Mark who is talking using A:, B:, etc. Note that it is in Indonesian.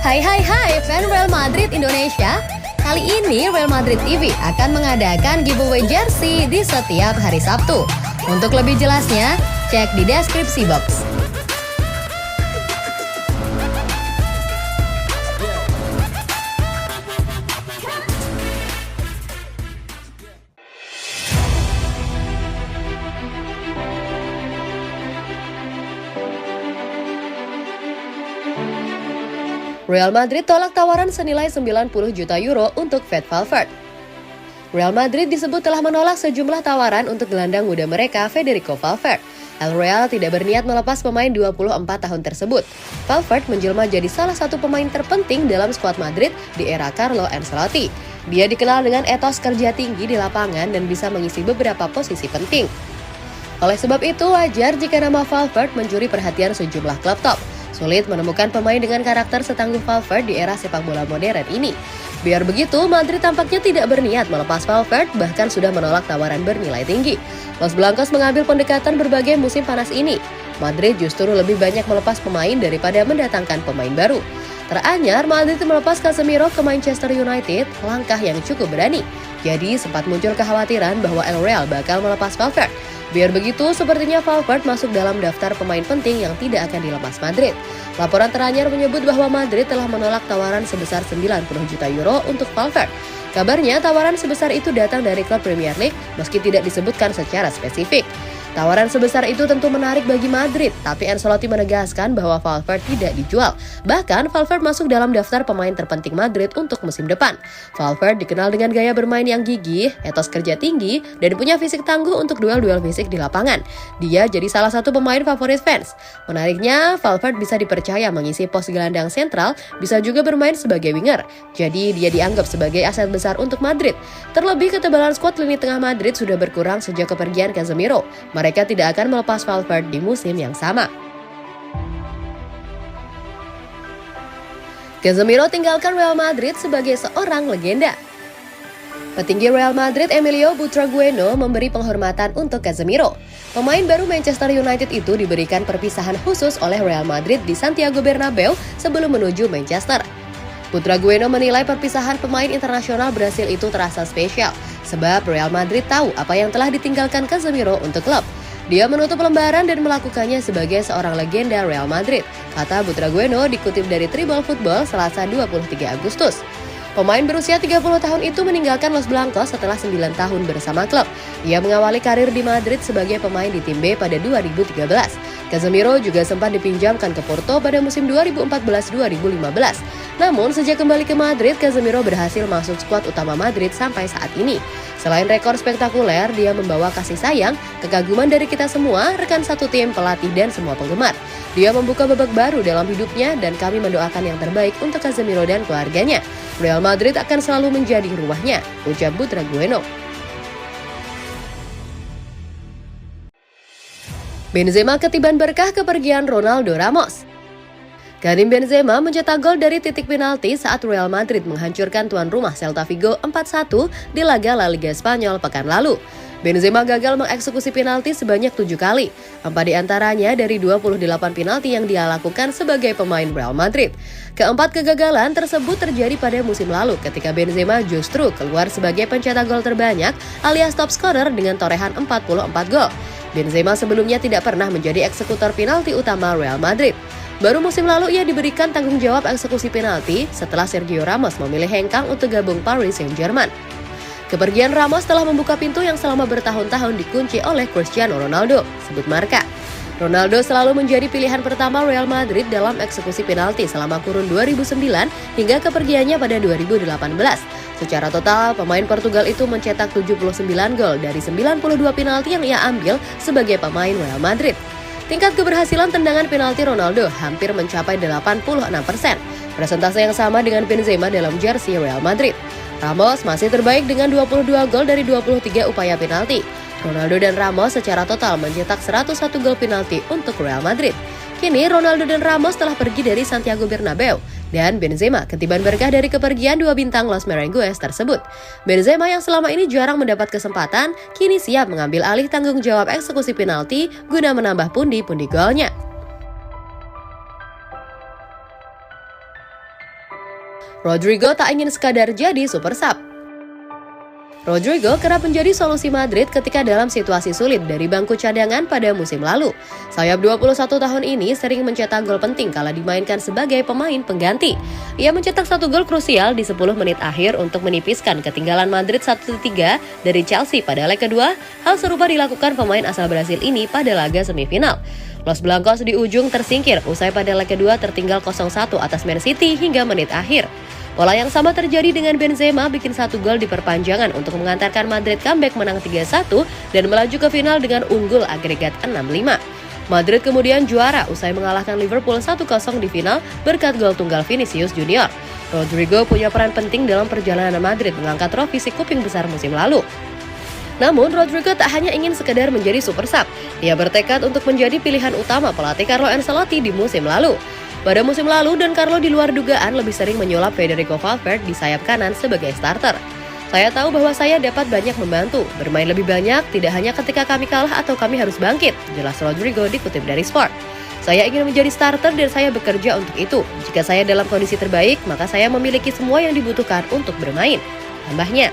A: Hai fan Real Madrid Indonesia. Kali ini Real Madrid TV akan mengadakan giveaway jersey di setiap hari Sabtu. Untuk lebih jelasnya, cek di deskripsi box. Real Madrid tolak tawaran senilai 90 juta euro untuk Fede Valverde. Real Madrid disebut telah menolak sejumlah tawaran untuk gelandang muda mereka, Federico Valverde. El Real tidak berniat melepas pemain 24 tahun tersebut. Valverde menjelma jadi salah satu pemain terpenting dalam skuad Madrid di era Carlo Ancelotti. Dia dikenal dengan etos kerja tinggi di lapangan dan bisa mengisi beberapa posisi penting. Oleh sebab itu, wajar jika nama Valverde mencuri perhatian sejumlah klub top. Sulit menemukan pemain dengan karakter setangguh Valverde di era sepak bola modern ini. Biar begitu, Madrid tampaknya tidak berniat melepas Valverde, bahkan sudah menolak tawaran bernilai tinggi. Los Blancos mengambil pendekatan berbagai musim panas ini. Madrid justru lebih banyak melepas pemain daripada mendatangkan pemain baru. Teranyar, Madrid melepas Casemiro ke Manchester United, langkah yang cukup berani. Jadi sempat muncul kekhawatiran bahwa El Real bakal melepas Valverde. Biar begitu, sepertinya Valverde masuk dalam daftar pemain penting yang tidak akan dilepas Madrid. Laporan teranyar menyebut bahwa Madrid telah menolak tawaran sebesar 90 juta euro untuk Valverde. Kabarnya, tawaran sebesar itu datang dari klub Premier League meski tidak disebutkan secara spesifik. Tawaran sebesar itu tentu menarik bagi Madrid, tapi Ancelotti menegaskan bahwa Valverde tidak dijual. Bahkan, Valverde masuk dalam daftar pemain terpenting Madrid untuk musim depan. Valverde dikenal dengan gaya bermain yang gigih, etos kerja tinggi, dan punya fisik tangguh untuk duel-duel fisik di lapangan. Dia jadi salah satu pemain favorit fans. Menariknya, Valverde bisa dipercaya mengisi pos gelandang sentral, bisa juga bermain sebagai winger. Jadi, dia dianggap sebagai aset besar untuk Madrid. Terlebih, ketebalan skuad lini tengah Madrid sudah berkurang sejak kepergian Casemiro. Mereka tidak akan melepas Valverde di musim yang sama. Casemiro tinggalkan Real Madrid sebagai seorang legenda. Petinggi Real Madrid Emilio Butragueño memberi penghormatan untuk Casemiro. Pemain baru Manchester United itu diberikan perpisahan khusus oleh Real Madrid di Santiago Bernabeu sebelum menuju Manchester. Butragueño menilai perpisahan pemain internasional Brasil itu terasa spesial, sebab Real Madrid tahu apa yang telah ditinggalkan Casemiro untuk klub. Dia menutup lembaran dan melakukannya sebagai seorang legenda Real Madrid, kata Butragueño dikutip dari Tribal Football Selasa 23 Agustus. Pemain berusia 30 tahun itu meninggalkan Los Blancos setelah 9 tahun bersama klub. Ia mengawali karir di Madrid sebagai pemain di tim B pada 2013. Casemiro juga sempat dipinjamkan ke Porto pada musim 2014-2015. Namun, sejak kembali ke Madrid, Casemiro berhasil masuk skuad utama Madrid sampai saat ini. Selain rekor spektakuler, dia membawa kasih sayang, kekaguman dari kita semua, rekan satu tim, pelatih, dan semua penggemar. Dia membuka babak baru dalam hidupnya dan kami mendoakan yang terbaik untuk Casemiro dan keluarganya. Real Madrid akan selalu menjadi rumahnya, ucap Butragueño. Benzema ketiban berkah kepergian Ronaldo Ramos. Karim Benzema mencetak gol dari titik penalti saat Real Madrid menghancurkan tuan rumah Celta Vigo 4-1 di laga La Liga Spanyol pekan lalu. Benzema gagal mengeksekusi penalti sebanyak 7 kali, 4 diantaranya dari 28 penalti yang dia lakukan sebagai pemain Real Madrid. Keempat kegagalan tersebut terjadi pada musim lalu ketika Benzema justru keluar sebagai pencetak gol terbanyak alias top scorer dengan torehan 44 gol. Benzema sebelumnya tidak pernah menjadi eksekutor penalti utama Real Madrid. Baru musim lalu ia diberikan tanggung jawab eksekusi penalti setelah Sergio Ramos memilih hengkang untuk gabung Paris Saint-Germain. Kepergian Ramos telah membuka pintu yang selama bertahun-tahun dikunci oleh Cristiano Ronaldo, sebut Marca. Ronaldo selalu menjadi pilihan pertama Real Madrid dalam eksekusi penalti selama kurun 2009 hingga kepergiannya pada 2018. Secara total, pemain Portugal itu mencetak 79 gol dari 92 penalti yang ia ambil sebagai pemain Real Madrid. Tingkat keberhasilan tendangan penalti Ronaldo hampir mencapai 86%, persentase yang sama dengan Benzema dalam jersey Real Madrid. Ramos masih terbaik dengan 22 gol dari 23 upaya penalti. Ronaldo dan Ramos secara total mencetak 101 gol penalti untuk Real Madrid. Kini Ronaldo dan Ramos telah pergi dari Santiago Bernabeu dan Benzema ketiban berkah dari kepergian dua bintang Los Merengues tersebut. Benzema yang selama ini jarang mendapat kesempatan, kini siap mengambil alih tanggung jawab eksekusi penalti guna menambah pundi-pundi golnya. Rodrigo tak ingin sekadar jadi super sub. Rodrigo kerap menjadi solusi Madrid ketika dalam situasi sulit dari bangku cadangan pada musim lalu. Sayap 21 tahun ini sering mencetak gol penting kala dimainkan sebagai pemain pengganti. Ia mencetak satu gol krusial di 10 menit akhir untuk menipiskan ketinggalan Madrid 1-3 dari Chelsea pada leg kedua. Hal serupa dilakukan pemain asal Brasil ini pada laga semifinal. Los Blancos di ujung tersingkir usai pada leg kedua tertinggal 0-1 atas Man City hingga menit akhir. Pola yang sama terjadi dengan Benzema bikin satu gol di perpanjangan untuk mengantarkan Madrid comeback menang 3-1 dan melaju ke final dengan unggul agregat 6-5. Madrid kemudian juara usai mengalahkan Liverpool 1-0 di final berkat gol tunggal Vinicius Junior. Rodrigo punya peran penting dalam perjalanan Madrid mengangkat trofi si kuping besar musim lalu. Namun, Rodrigo tak hanya ingin sekedar menjadi super sub. Dia bertekad untuk menjadi pilihan utama pelatih Carlo Ancelotti di musim lalu. Pada musim lalu, dan Carlo di luar dugaan lebih sering menyulap Federico Valverde di sayap kanan sebagai starter. Saya tahu bahwa saya dapat banyak membantu, bermain lebih banyak tidak hanya ketika kami kalah atau kami harus bangkit, jelas Rodrigo dikutip dari Sport. Saya ingin menjadi starter dan saya bekerja untuk itu. Jika saya dalam kondisi terbaik, maka saya memiliki semua yang dibutuhkan untuk bermain, tambahnya.